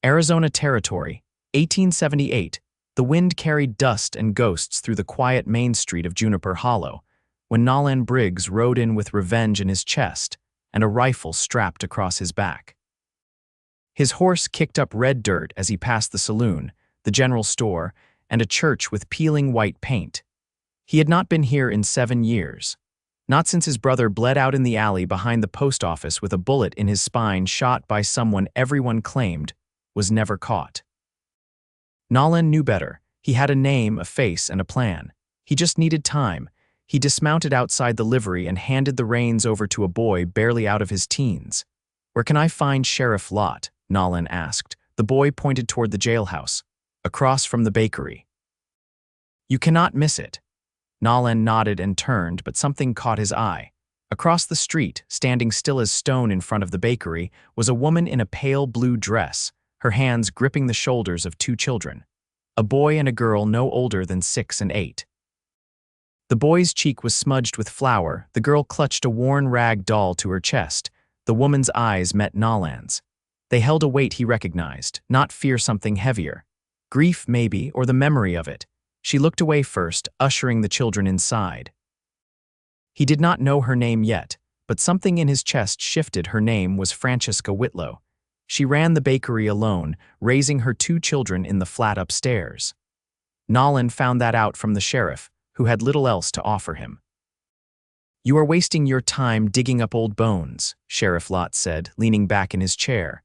Arizona Territory, 1878. The wind carried dust and ghosts through the quiet main street of Juniper Hollow, when Nolan Briggs rode in with revenge in his chest and a rifle strapped across his back. His horse kicked up red dirt as he passed the saloon, the general store, and a church with peeling white paint. He had not been here in 7 years. Not since his brother bled out in the alley behind the post office with a bullet in his spine shot by someone everyone claimed was never caught. Nolan knew better. He had a name, a face, and a plan. He just needed time. He dismounted outside the livery and handed the reins over to a boy barely out of his teens. "Where can I find Sheriff Lott?" Nolan asked. The boy pointed toward the jailhouse, across from the bakery. "You cannot miss it." Nolan nodded and turned, but something caught his eye. Across the street, standing still as stone in front of the bakery, was a woman in a pale blue dress, her hands gripping the shoulders of 2 children, a boy and a girl no older than 6 and 8. The boy's cheek was smudged with flour, the girl clutched a worn rag doll to her chest. The woman's eyes met Nolan's. They held a weight he recognized, not fear, something heavier. Grief, maybe, or the memory of it. She looked away first, ushering the children inside. He did not know her name yet, but something in his chest shifted. Her name was Francesca Whitlow. She ran the bakery alone, raising her 2 children in the flat upstairs. Nolan found that out from the sheriff, who had little else to offer him. "You are wasting your time digging up old bones," Sheriff Lott said, leaning back in his chair.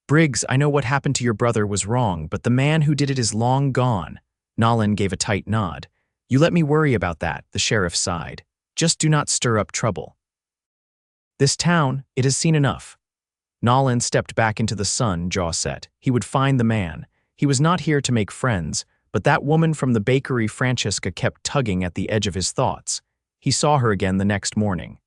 "Briggs, I know what happened to your brother was wrong, but the man who did it is long gone." Nolan gave a tight nod. "You let me worry about that," the sheriff sighed. "Just do not stir up trouble. This town, it has seen enough." Nolan stepped back into the sun, jaw set. He would find the man. He was not here to make friends, but that woman from the bakery, Francesca, kept tugging at the edge of his thoughts. He saw her again the next morning.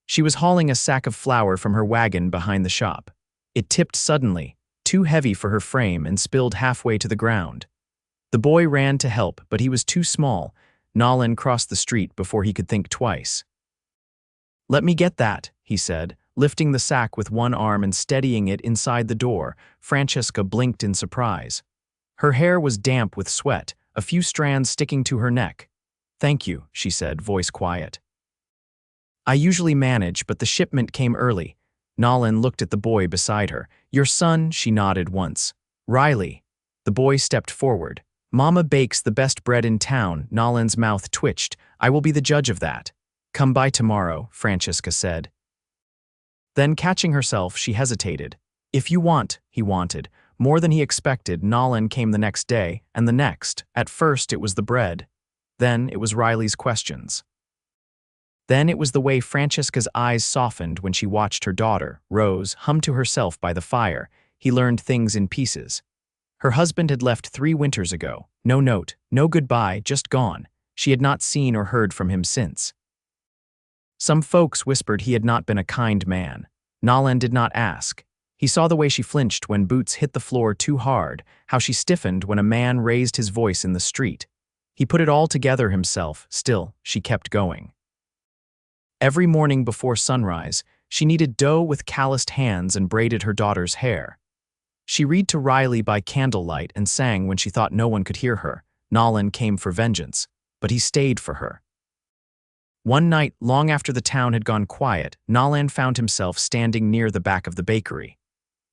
She was hauling a sack of flour from her wagon behind the shop. It tipped suddenly, too heavy for her frame, and spilled halfway to the ground. The boy ran to help, but he was too small. Nolan crossed the street before he could think twice. "Let me get that," he said, lifting the sack with one arm and steadying it inside the door. Francesca blinked in surprise. Her hair was damp with sweat, a few strands sticking to her neck. "Thank you," she said, voice quiet. "I usually manage, but the shipment came early." Nolan looked at the boy beside her. "Your son," she nodded once. "Riley." The boy stepped forward. "Mama bakes the best bread in town." Nolan's mouth twitched. "I will be the judge of that." "Come by tomorrow," Francesca said. Then, catching herself, she hesitated. "If you want," he wanted. More than he expected, Nolan came the next day, and the next. At first, it was the bread. Then, it was Riley's questions. Then it was the way Francesca's eyes softened when she watched her daughter, Rose, hum to herself by the fire. He learned things in pieces. Her husband had left 3 winters ago. No note, no goodbye, just gone. She had not seen or heard from him since. Some folks whispered he had not been a kind man. Nolan did not ask. He saw the way she flinched when boots hit the floor too hard, how she stiffened when a man raised his voice in the street. He put it all together himself. Still, she kept going. Every morning before sunrise, she kneaded dough with calloused hands and braided her daughter's hair. She read to Riley by candlelight and sang when she thought no one could hear her. Nolan came for vengeance, but he stayed for her. One night, long after the town had gone quiet, Nolan found himself standing near the back of the bakery.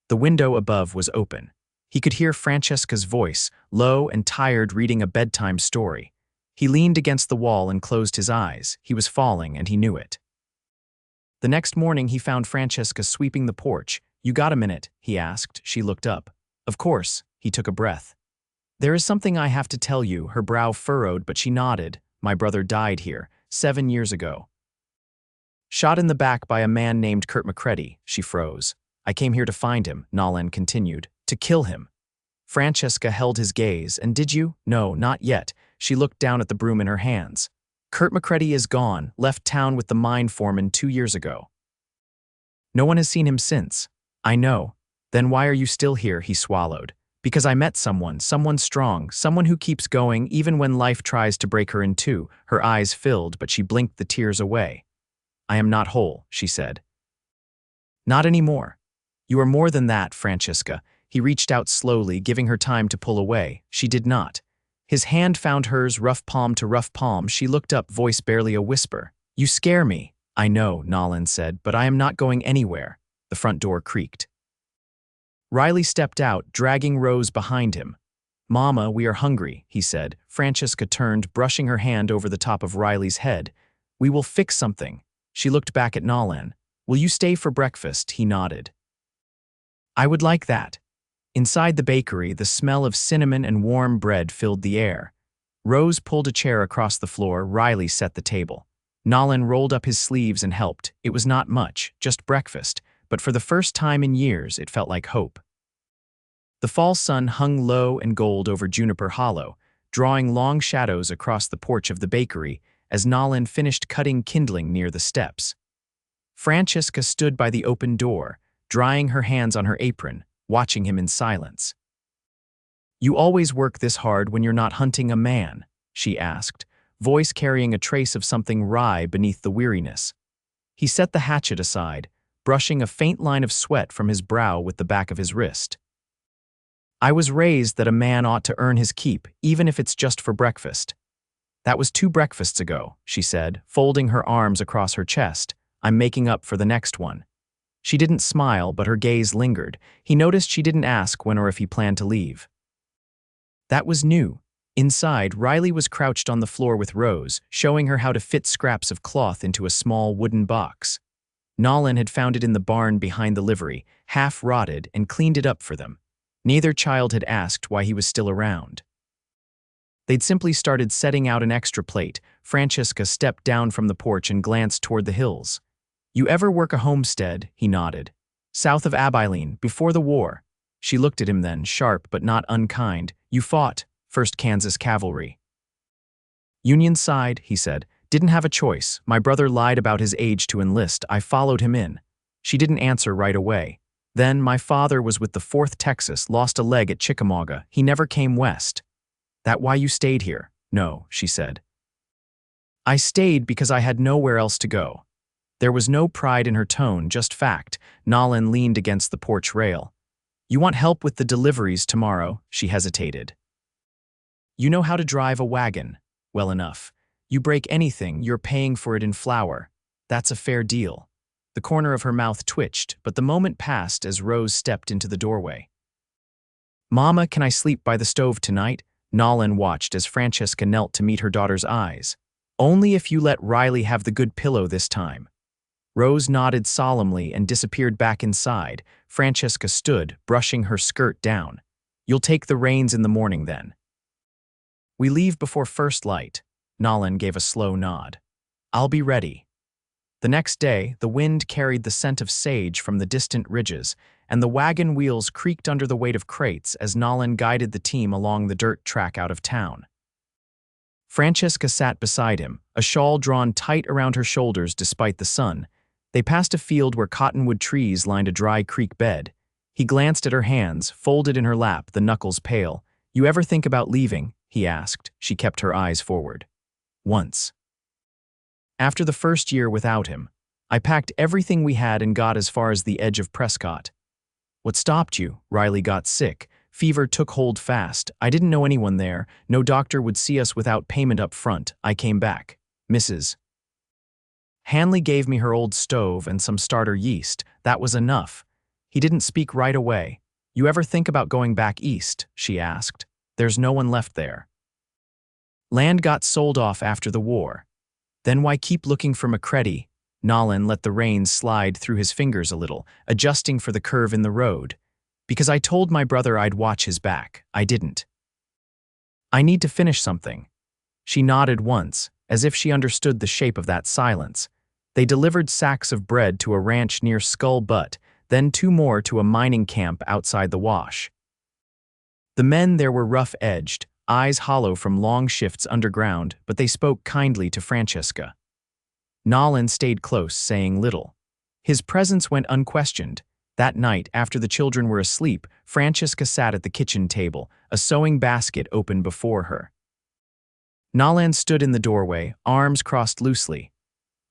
The window above was open. He could hear Francesca's voice, low and tired, reading a bedtime story. He leaned against the wall and closed his eyes. He was falling, and he knew it. The next morning, he found Francesca sweeping the porch. "You got a minute?" he asked. She looked up. "Of course." He took a breath. "There is something I have to tell you." Her brow furrowed, but she nodded. "My brother died here 7 years ago. Shot in the back by a man named Kurt McCready." She froze. "I came here to find him," Nolan continued. "To kill him." Francesca held his gaze. "And did you?" "No, not yet." She looked down at the broom in her hands. "Kurt McCready is gone, left town with the mine foreman 2 years ago. No one has seen him since." "I know." "Then why are you still here?" He swallowed. "Because I met someone strong, someone who keeps going even when life tries to break her in two." Her eyes filled, but she blinked the tears away. "I am not whole," she said. "Not anymore." "You are more than that, Francesca." He reached out slowly, giving her time to pull away. She did not. His hand found hers, rough palm to rough palm. She looked up, voice barely a whisper. "You scare me." "I know," Nolan said, "but I am not going anywhere." The front door creaked. Riley stepped out, dragging Rose behind him. "Mama, we are hungry," he said. Francesca turned, brushing her hand over the top of Riley's head. "We will fix something." She looked back at Nolan. "Will you stay for breakfast?" He nodded. "I would like that." Inside the bakery, the smell of cinnamon and warm bread filled the air. Rose pulled a chair across the floor. Riley set the table. Nolan rolled up his sleeves and helped. It was not much, just breakfast, but for the first time in years, it felt like hope. The fall sun hung low and gold over Juniper Hollow, drawing long shadows across the porch of the bakery as Nolan finished cutting kindling near the steps. Francesca stood by the open door, drying her hands on her apron, watching him in silence. "You always work this hard when you're not hunting a man?" she asked, voice carrying a trace of something wry beneath the weariness. He set the hatchet aside, brushing a faint line of sweat from his brow with the back of his wrist. "I was raised that a man ought to earn his keep, even if it's just for breakfast." "That was 2 breakfasts ago," she said, folding her arms across her chest. "I'm making up for the next one." She didn't smile, but her gaze lingered. He noticed she didn't ask when or if he planned to leave. That was new. Inside, Riley was crouched on the floor with Rose, showing her how to fit scraps of cloth into a small wooden box. Nolan had found it in the barn behind the livery, half rotted, and cleaned it up for them. Neither child had asked why he was still around. They'd simply started setting out an extra plate. Francesca stepped down from the porch and glanced toward the hills. "You ever work a homestead?" He nodded. "South of Abilene, before the war." She looked at him then, sharp but not unkind. "You fought, 1st Kansas Cavalry." "Union side," he said. "Didn't have a choice. My brother lied about his age to enlist. I followed him in." She didn't answer right away. "Then my father was with the 4th Texas, lost a leg at Chickamauga. He never came west." "That why you stayed here?" "No," she said. "I stayed because I had nowhere else to go." There was no pride in her tone, just fact. Nolan leaned against the porch rail. "You want help with the deliveries tomorrow?" She hesitated. "You know how to drive a wagon?" "Well enough. You break anything, you're paying for it in flour. That's a fair deal." The corner of her mouth twitched, but the moment passed as Rose stepped into the doorway. "Mama, can I sleep by the stove tonight?" Nolan watched as Francesca knelt to meet her daughter's eyes. "Only if you let Riley have the good pillow this time." Rose nodded solemnly and disappeared back inside. Francesca stood, brushing her skirt down. "You'll take the reins in the morning then." "We leave before first light." Nolan gave a slow nod. "I'll be ready." The next day, the wind carried the scent of sage from the distant ridges, and the wagon wheels creaked under the weight of crates as Nolan guided the team along the dirt track out of town. Francesca sat beside him, a shawl drawn tight around her shoulders despite the sun. They passed a field where cottonwood trees lined a dry creek bed. He glanced at her hands, folded in her lap, the knuckles pale. "You ever think about leaving?" he asked. She kept her eyes forward. "Once. After the first year without him, I packed everything we had and got as far as the edge of Prescott." "What stopped you?" "Riley got sick. Fever took hold fast. I didn't know anyone there. No doctor would see us without payment up front. I came back. Mrs. Hanley gave me her old stove and some starter yeast. That was enough." He didn't speak right away. "You ever think about going back east?" she asked. "There's no one left there." "Land got sold off after the war." "Then why keep looking for McCready?" Nolan let the reins slide through his fingers a little, adjusting for the curve in the road. "Because I told my brother I'd watch his back. I didn't. I need to finish something." She nodded once, as if she understood the shape of that silence. They delivered sacks of bread to a ranch near Skull Butte, then 2 more to a mining camp outside the wash. The men there were rough-edged, eyes hollow from long shifts underground, but they spoke kindly to Francesca. Nolan stayed close, saying little. His presence went unquestioned. That night, after the children were asleep, Francesca sat at the kitchen table, a sewing basket open before her. Nolan stood in the doorway, arms crossed loosely.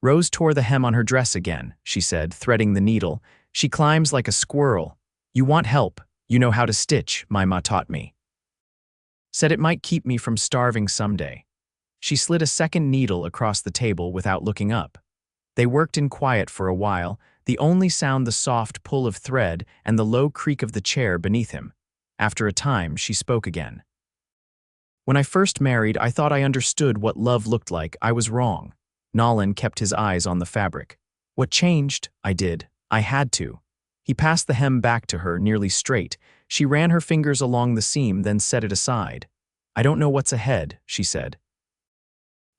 "Rose tore the hem on her dress again," she said, threading the needle. "She climbs like a squirrel. You want help?" You know how to stitch, my ma taught me. Said it might keep me from starving someday. She slid a second needle across the table without looking up. They worked in quiet for a while, the only sound the soft pull of thread and the low creak of the chair beneath him. After a time, she spoke again. When I first married, I thought I understood what love looked like. I was wrong. Nolan kept his eyes on the fabric. What changed? I did. I had to. He passed the hem back to her, nearly straight. She ran her fingers along the seam, then set it aside. I don't know what's ahead, she said.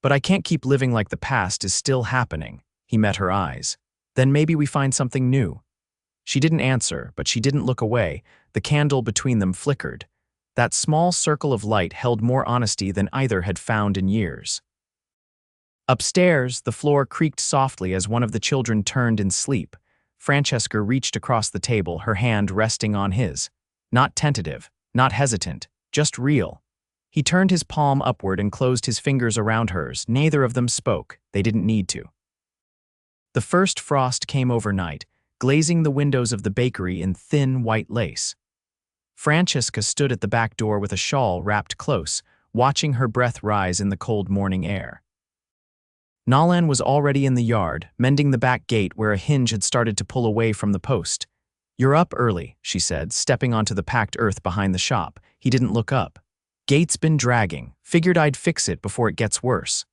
But I can't keep living like the past is still happening. He met her eyes. Then maybe we find something new. She didn't answer, but she didn't look away. The candle between them flickered. That small circle of light held more honesty than either had found in years. Upstairs, the floor creaked softly as one of the children turned in sleep. Francesca reached across the table, her hand resting on his. Not tentative, not hesitant, just real. He turned his palm upward and closed his fingers around hers. Neither of them spoke. They didn't need to. The first frost came overnight, glazing the windows of the bakery in thin white lace. Francesca stood at the back door with a shawl wrapped close, watching her breath rise in the cold morning air. Nolan was already in the yard, mending the back gate where a hinge had started to pull away from the post. "You're up early," she said, stepping onto the packed earth behind the shop. He didn't look up. "Gate's been dragging. Figured I'd fix it before it gets worse."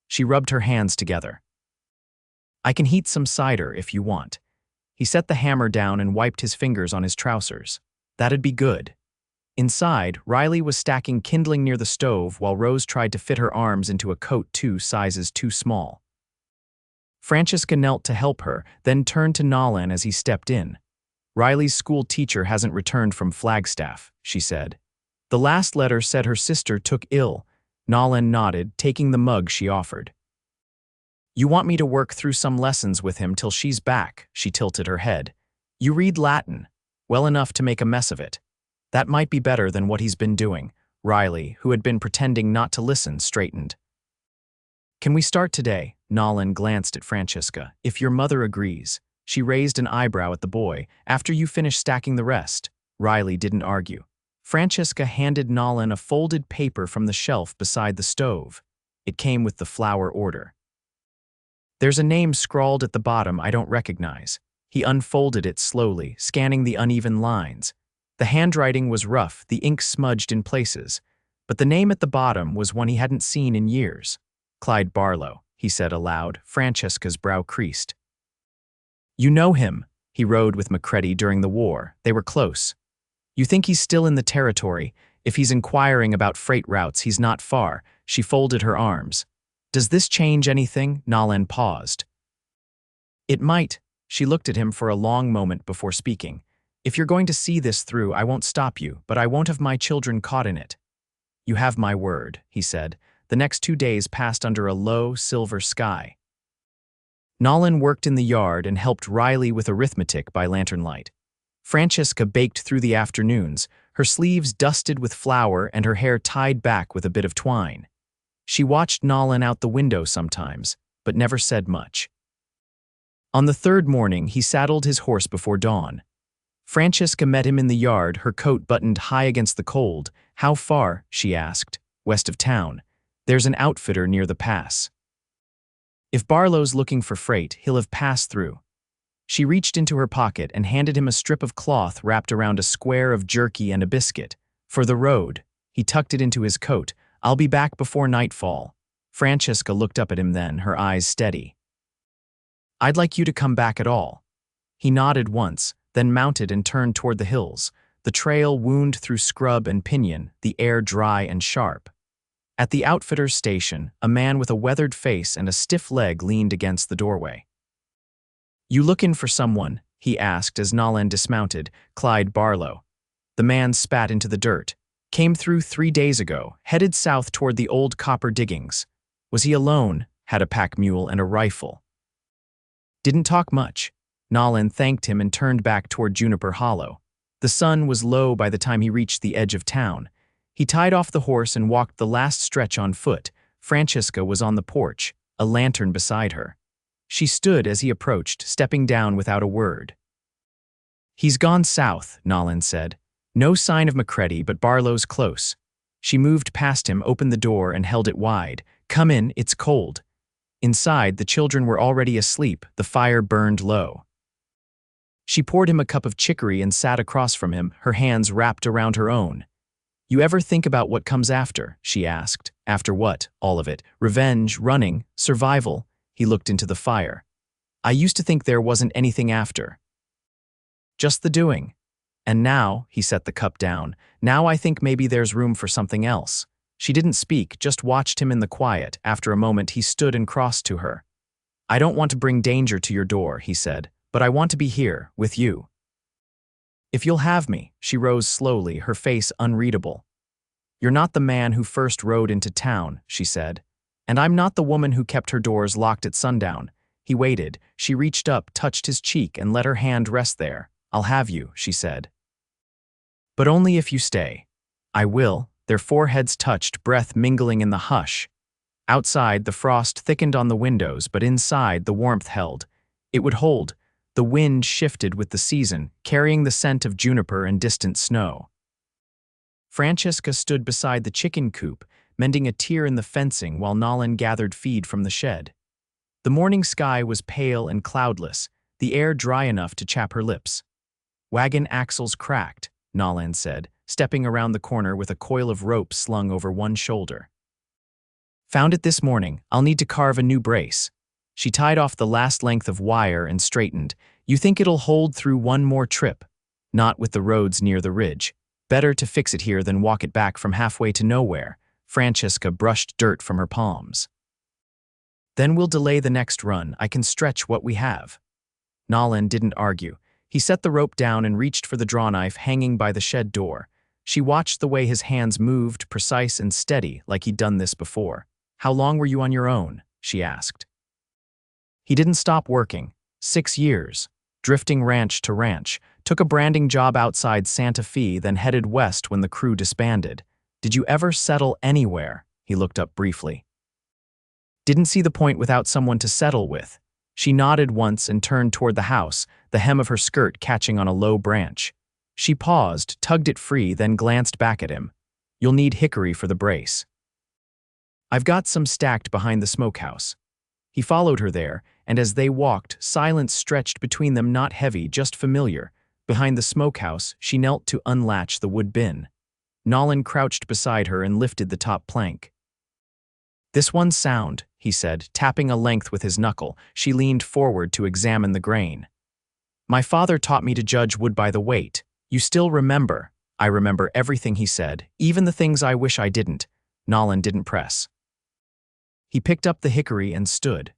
She rubbed her hands together. "I can heat some cider if you want." He set the hammer down and wiped his fingers on his trousers. "That'd be good." Inside, Riley was stacking kindling near the stove while Rose tried to fit her arms into a coat 2 sizes too small. Francesca knelt to help her, then turned to Nolan as he stepped in. "Riley's school teacher hasn't returned from Flagstaff," she said. "The last letter said her sister took ill." Nolan nodded, taking the mug she offered. "You want me to work through some lessons with him till she's back," she tilted her head. "You read Latin. Well enough to make a mess of it. That might be better than what he's been doing." Riley, who had been pretending not to listen, straightened. "Can we start today?" Nolan glanced at Francesca. "If your mother agrees." She raised an eyebrow at the boy. "After you finish stacking the rest." Riley didn't argue. Francesca handed Nolan a folded paper from the shelf beside the stove. It came with the flower order. "There's a name scrawled at the bottom I don't recognize." He unfolded it slowly, scanning the uneven lines. The handwriting was rough, the ink smudged in places, but the name at the bottom was one he hadn't seen in years. "Clyde Barlow," he said aloud. Francesca's brow creased. "You know him. He rode with McCready during the war. They were close. You think he's still in the territory? If he's inquiring about freight routes, he's not far." She folded her arms. "Does this change anything?" Nolan paused. "It might." She looked at him for a long moment before speaking. "If you're going to see this through, I won't stop you, but I won't have my children caught in it." "You have my word," he said. The next 2 days passed under a low, silver sky. Nolan worked in the yard and helped Riley with arithmetic by lantern light. Francesca baked through the afternoons, her sleeves dusted with flour and her hair tied back with a bit of twine. She watched Nolan out the window sometimes, but never said much. On the third morning, he saddled his horse before dawn. Francesca met him in the yard, her coat buttoned high against the cold. "How far?" she asked. "West of town. There's an outfitter near the pass. If Barlow's looking for freight, he'll have passed through." She reached into her pocket and handed him a strip of cloth wrapped around a square of jerky and a biscuit. "For the road." He tucked it into his coat. "I'll be back before nightfall." Francesca looked up at him then, her eyes steady. "I'd like you to come back at all." He nodded once, then mounted and turned toward the hills. The trail wound through scrub and pinyon, the air dry and sharp. At the outfitter's station, a man with a weathered face and a stiff leg leaned against the doorway. "You lookin' for someone?" he asked as Nolan dismounted. "Clyde Barlow." The man spat into the dirt. "Came through 3 days ago, headed south toward the old copper diggings." "Was he alone?" "Had a pack mule and a rifle." "Didn't talk much." Nolan thanked him and turned back toward Juniper Hollow. The sun was low by the time he reached the edge of town. He tied off the horse and walked the last stretch on foot. Francesca was on the porch, a lantern beside her. She stood as he approached, stepping down without a word. "He's gone south," Nolan said. No sign of Macready, but Barlow's close. She moved past him, opened the door, and held it wide. "Come in, it's cold." Inside, the children were already asleep, the fire burned low. She poured him a cup of chicory and sat across from him, her hands wrapped around her own. "You ever think about what comes after?" she asked. "After what? All of it. Revenge, running, survival." He looked into the fire. "I used to think there wasn't anything after. Just the doing. And now," he set the cup down, "now I think maybe there's room for something else." She didn't speak, just watched him in the quiet. After a moment, he stood and crossed to her. "I don't want to bring danger to your door," he said, "but I want to be here, with you. If you'll have me." She rose slowly, her face unreadable. "You're not the man who first rode into town," she said. "And I'm not the woman who kept her doors locked at sundown." He waited. She reached up, touched his cheek, and let her hand rest there. "I'll have you," she said. "But only if you stay." "I will." Their foreheads touched, breath mingling in the hush. Outside, the frost thickened on the windows, but inside, the warmth held. It would hold. The wind shifted with the season, carrying the scent of juniper and distant snow. Francesca stood beside the chicken coop, mending a tear in the fencing while Nolan gathered feed from the shed. The morning sky was pale and cloudless, the air dry enough to chap her lips. "Wagon axles cracked," Nolan said, stepping around the corner with a coil of rope slung over one shoulder. "Found it this morning. I'll need to carve a new brace." She tied off the last length of wire and straightened. "You think it'll hold through one more trip?" "Not with the roads near the ridge. Better to fix it here than walk it back from halfway to nowhere." Francesca brushed dirt from her palms. "Then we'll delay the next run. I can stretch what we have." Nolan didn't argue. He set the rope down and reached for the drawknife hanging by the shed door. She watched the way his hands moved, precise and steady, like he'd done this before. "How long were you on your own?" she asked. He didn't stop working. 6 years. Drifting ranch to ranch. Took a branding job outside Santa Fe, then headed west when the crew disbanded. "Did you ever settle anywhere?" He looked up briefly. "Didn't see the point without someone to settle with." She nodded once and turned toward the house, the hem of her skirt catching on a low branch. She paused, tugged it free, then glanced back at him. "You'll need hickory for the brace." "I've got some stacked behind the smokehouse." He followed her there, and as they walked, silence stretched between them, not heavy, just familiar. Behind the smokehouse, she knelt to unlatch the wood bin. Nolan crouched beside her and lifted the top plank. "This one's sound," he said, tapping a length with his knuckle. She leaned forward to examine the grain. "My father taught me to judge wood by the weight. You still remember?" "I remember everything," he said, "even the things I wish I didn't." Nolan didn't press. He picked up the hickory and stood.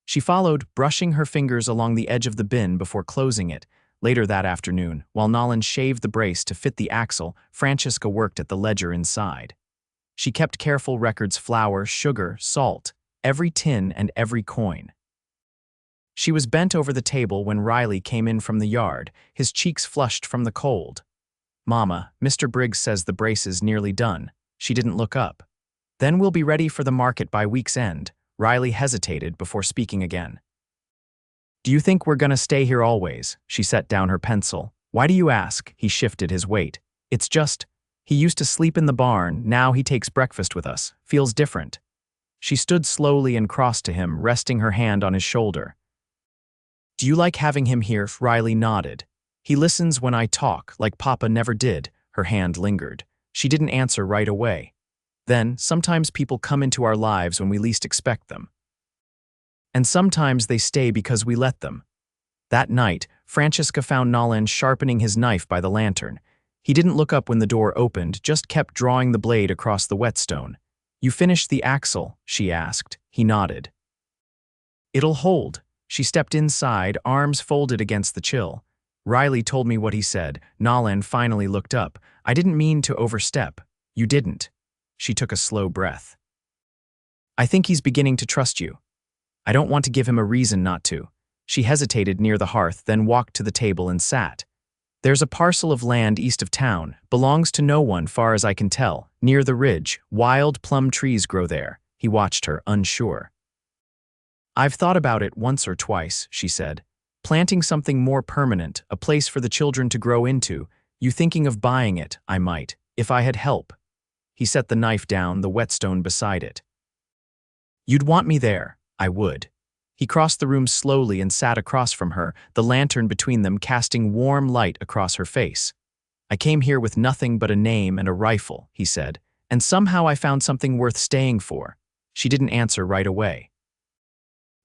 She followed, brushing her fingers along the edge of the bin before closing it. Later that afternoon, while Nolan shaved the brace to fit the axle, Francesca worked at the ledger inside. She kept careful records: flour, sugar, salt, every tin and every coin. She was bent over the table when Riley came in from the yard, his cheeks flushed from the cold. "Mama, Mr. Briggs says the brace is nearly done." She didn't look up. "Then we'll be ready for the market by week's end." Riley hesitated before speaking again. "Do you think we're gonna stay here always?" She set down her pencil. "Why do you ask?" He shifted his weight. "It's just, he used to sleep in the barn, now he takes breakfast with us. Feels different." She stood slowly and crossed to him, resting her hand on his shoulder. "Do you like having him here?" Riley nodded. "He listens when I talk, like Papa never did." Her hand lingered. She didn't answer right away. "Then, sometimes people come into our lives when we least expect them. And sometimes they stay because we let them." That night, Francesca found Nolan sharpening his knife by the lantern. He didn't look up when the door opened, just kept drawing the blade across the whetstone. "You finished the axle?" she asked. He nodded. "It'll hold." She stepped inside, arms folded against the chill. "Riley told me what he said." Nolan finally looked up. "I didn't mean to overstep." "You didn't." She took a slow breath. "I think he's beginning to trust you. I don't want to give him a reason not to." She hesitated near the hearth, then walked to the table and sat. "There's a parcel of land east of town, belongs to no one far as I can tell, near the ridge. Wild plum trees grow there." He watched her, unsure. "I've thought about it once or twice," she said. "Planting something more permanent, a place for the children to grow into. You thinking of buying it, I might, if I had help. He set the knife down, the whetstone beside it. You'd want me there, I would. He crossed the room slowly and sat across from her, the lantern between them casting warm light across her face. I came here with nothing but a name and a rifle, he said, and somehow I found something worth staying for. She didn't answer right away.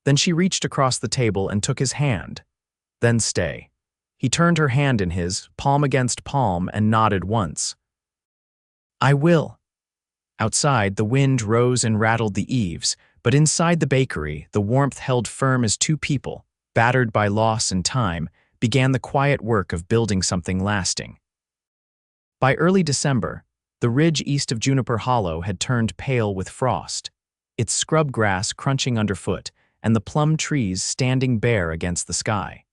Then she reached across the table and took his hand. Then stay. He turned her hand in his, palm against palm, and nodded once. I will. Outside, the wind rose and rattled the eaves, but inside the bakery, the warmth held firm as two people, battered by loss and time, began the quiet work of building something lasting. By early December, the ridge east of Juniper Hollow had turned pale with frost, its scrub grass crunching underfoot and the plum trees standing bare against the sky.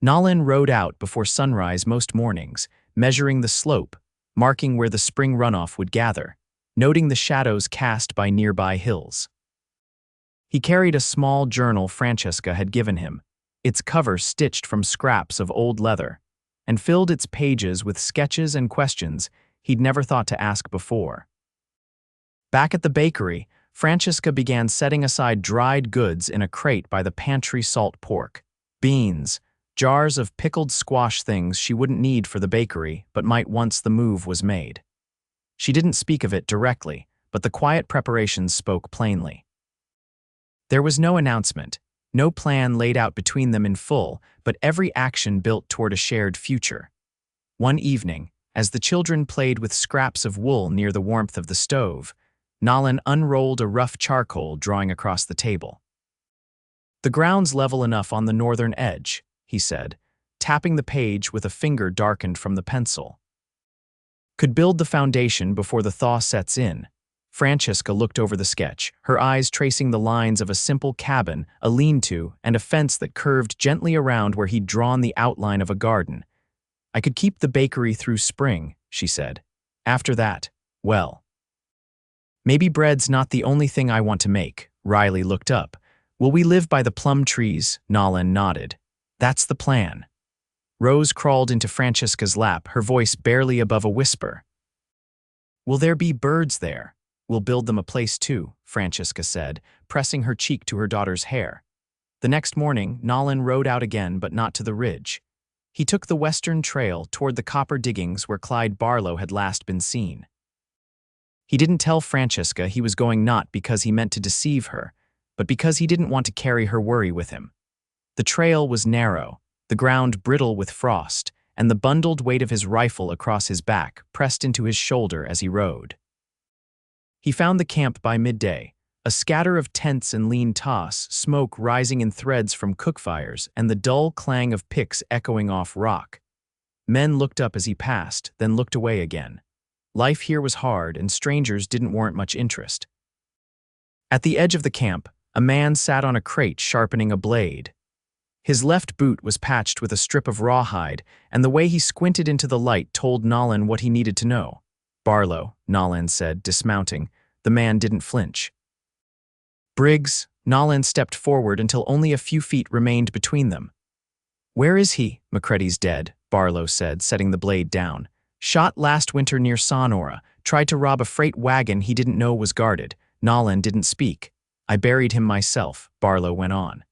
Nolan rode out before sunrise most mornings, measuring the slope, marking where the spring runoff would gather, noting the shadows cast by nearby hills. He carried a small journal Francesca had given him, its cover stitched from scraps of old leather, and filled its pages with sketches and questions he'd never thought to ask before. Back at the bakery, Francesca began setting aside dried goods in a crate by the pantry: salt pork, beans, jars of pickled squash, things she wouldn't need for the bakery but might once the move was made. She didn't speak of it directly, but the quiet preparations spoke plainly. There was no announcement, no plan laid out between them in full, but every action built toward a shared future. One evening, as the children played with scraps of wool near the warmth of the stove, Nolan unrolled a rough charcoal drawing across the table. The ground's level enough on the northern edge, he said, tapping the page with a finger darkened from the pencil. Could build the foundation before the thaw sets in. Francesca looked over the sketch, her eyes tracing the lines of a simple cabin, a lean-to, and a fence that curved gently around where he'd drawn the outline of a garden. I could keep the bakery through spring, she said. After that, well. Maybe bread's not the only thing I want to make. Riley looked up. Will we live by the plum trees? Nolan nodded. That's the plan. Rose crawled into Francesca's lap, her voice barely above a whisper. Will there be birds there? We'll build them a place too, Francesca said, pressing her cheek to her daughter's hair. The next morning, Nolan rode out again, but not to the ridge. He took the western trail toward the copper diggings where Clyde Barlow had last been seen. He didn't tell Francesca he was going, not because he meant to deceive her, but because he didn't want to carry her worry with him. The trail was narrow, the ground brittle with frost, and the bundled weight of his rifle across his back pressed into his shoulder as he rode. He found the camp by midday, a scatter of tents and lean toss, smoke rising in threads from cookfires and the dull clang of picks echoing off rock. Men looked up as he passed, then looked away again. Life here was hard, and strangers didn't warrant much interest. At the edge of the camp, a man sat on a crate sharpening a blade. His left boot was patched with a strip of rawhide, and the way he squinted into the light told Nolan what he needed to know. Barlow, Nolan said, dismounting. The man didn't flinch. Briggs, Nolan stepped forward until only a few feet remained between them. Where is he? McCready's dead, Barlow said, setting the blade down. Shot last winter near Sonora, tried to rob a freight wagon he didn't know was guarded. Nolan didn't speak. I buried him myself, Barlow went on.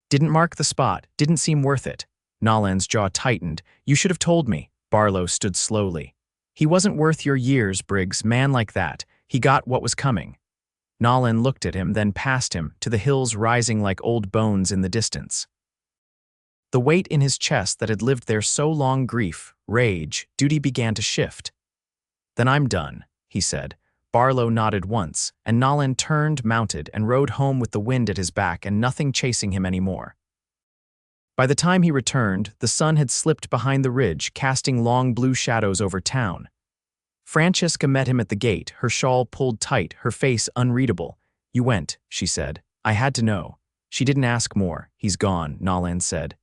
Didn't mark the spot, didn't seem worth it. Nolan's jaw tightened. You should have told me. Barlow stood slowly. He wasn't worth your years, Briggs, man like that. He got what was coming. Nolan looked at him, then past him, to the hills rising like old bones in the distance. The weight in his chest that had lived there so long, grief, rage, duty, began to shift. Then I'm done, he said. Barlow nodded once, and Nolan turned, mounted, and rode home with the wind at his back and nothing chasing him anymore. By the time he returned, the sun had slipped behind the ridge, casting long blue shadows over town. Francesca met him at the gate, her shawl pulled tight, her face unreadable. You went, she said. I had to know. She didn't ask more. He's gone, Nolan said.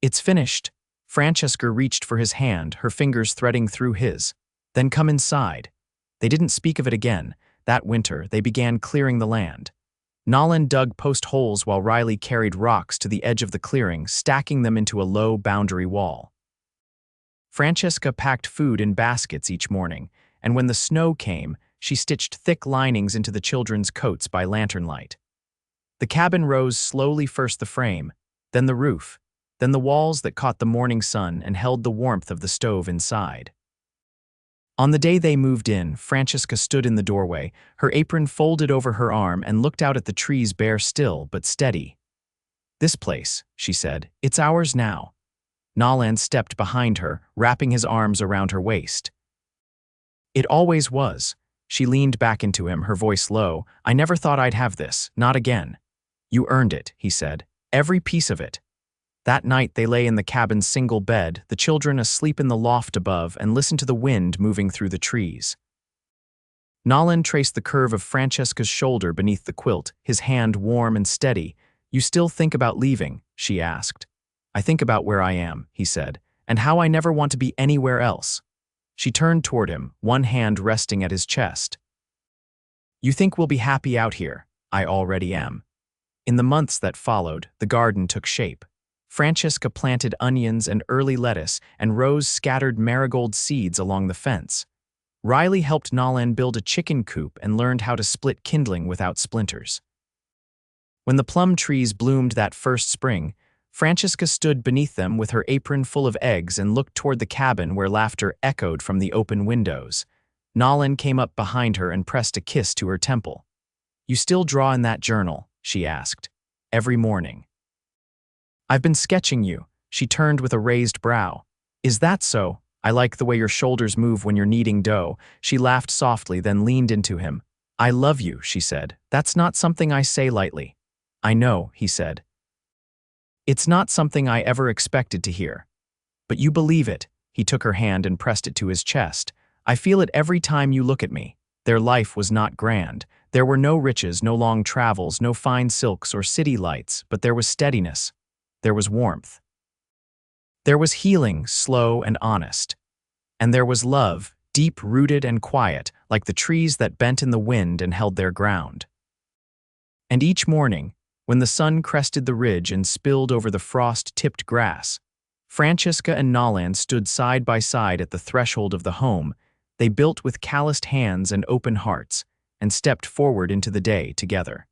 It's finished. Francesca reached for his hand, her fingers threading through his. Then come inside. They didn't speak of it again. That winter, they began clearing the land. Nolan dug post holes while Riley carried rocks to the edge of the clearing, stacking them into a low boundary wall. Francesca packed food in baskets each morning, and when the snow came, she stitched thick linings into the children's coats by lantern light. The cabin rose slowly, first the frame, then the roof, then the walls that caught the morning sun and held the warmth of the stove inside. On the day they moved in, Francesca stood in the doorway, her apron folded over her arm, and looked out at the trees, bare still but steady. "This place," she said, "it's ours now." Nolan stepped behind her, wrapping his arms around her waist. "It always was." She leaned back into him, her voice low. "I never thought I'd have this, not again." "You earned it," he said, "every piece of it." That night they lay in the cabin's single bed, the children asleep in the loft above, and listened to the wind moving through the trees. Nolan traced the curve of Francesca's shoulder beneath the quilt, his hand warm and steady. "You still think about leaving?" she asked. "I think about where I am," he said, "and how I never want to be anywhere else." She turned toward him, one hand resting at his chest. "You think we'll be happy out here? I already am." In the months that followed, the garden took shape. Francesca planted onions and early lettuce, and Rose scattered marigold seeds along the fence. Riley helped Nolan build a chicken coop and learned how to split kindling without splinters. When the plum trees bloomed that first spring, Francesca stood beneath them with her apron full of eggs and looked toward the cabin where laughter echoed from the open windows. Nolan came up behind her and pressed a kiss to her temple. "You still draw in that journal?" she asked. "Every morning." "I've been sketching you." She turned with a raised brow. "Is that so? I like the way your shoulders move when you're kneading dough." She laughed softly, then leaned into him. "I love you," she said. "That's not something I say lightly." "I know," he said. "It's not something I ever expected to hear. But you believe it." He took her hand and pressed it to his chest. "I feel it every time you look at me." Their life was not grand. There were no riches, no long travels, no fine silks or city lights, but there was steadiness. There was warmth. There was healing, slow and honest. And there was love, deep-rooted and quiet, like the trees that bent in the wind and held their ground. And each morning, when the sun crested the ridge and spilled over the frost-tipped grass, Francesca and Nolan stood side by side at the threshold of the home. They built with calloused hands and open hearts, and stepped forward into the day together.